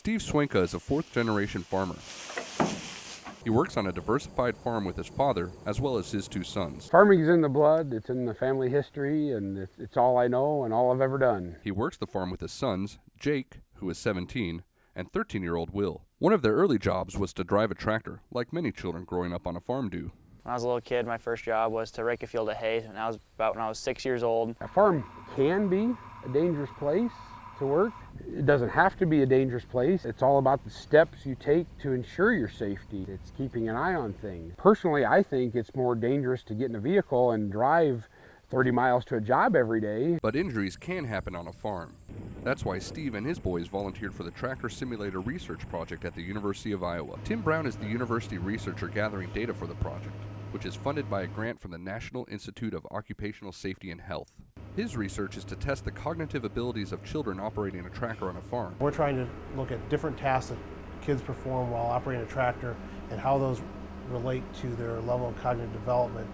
Steve Swenka is a fourth-generation farmer. He works on a diversified farm with his father, as well as his two sons. Farming is in the blood, it's in the family history, and it's all I know and all I've ever done. He works the farm with his sons, Jake, who is 17, and 13-year-old Will. One of their early jobs was to drive a tractor, like many children growing up on a farm do. When I was a little kid, my first job was to rake a field of hay, and that was about when I was 6 years old. A farm can be a dangerous place to work. It doesn't have to be a dangerous place. It's all about the steps you take to ensure your safety. It's keeping an eye on things. Personally, I think it's more dangerous to get in a vehicle and drive 30 miles to a job every day. But injuries can happen on a farm. That's why Steve and his boys volunteered for the Tractor Simulator Research Project at the University of Iowa. Tim Brown is the university researcher gathering data for the project, which is funded by a grant from the National Institute of Occupational Safety and Health. His research is to test the cognitive abilities of children operating a tractor on a farm. We're trying to look at different tasks that kids perform while operating a tractor and how those relate to their level of cognitive development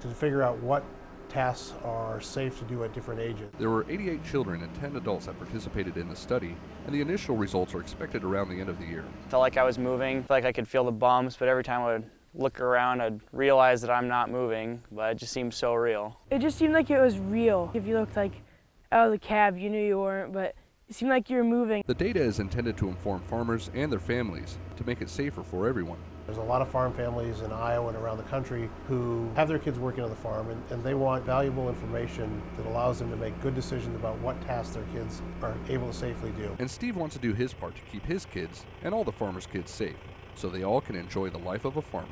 to figure out what tasks are safe to do at different ages. There were 88 children and 10 adults that participated in the study, and the initial results are expected around the end of the year. Felt like I was moving, felt like I could feel the bumps, but every time I would look around, I'd realize that I'm not moving, but it just seemed so real. It just seemed like it was real. If you looked like out of the cab, you knew you weren't, but it seemed like you were moving. The data is intended to inform farmers and their families to make it safer for everyone. There's a lot of farm families in Iowa and around the country who have their kids working on the farm, and they want valuable information that allows them to make good decisions about what tasks their kids are able to safely do. And Steve wants to do his part to keep his kids and all the farmers' kids safe, so they all can enjoy the life of a farmer.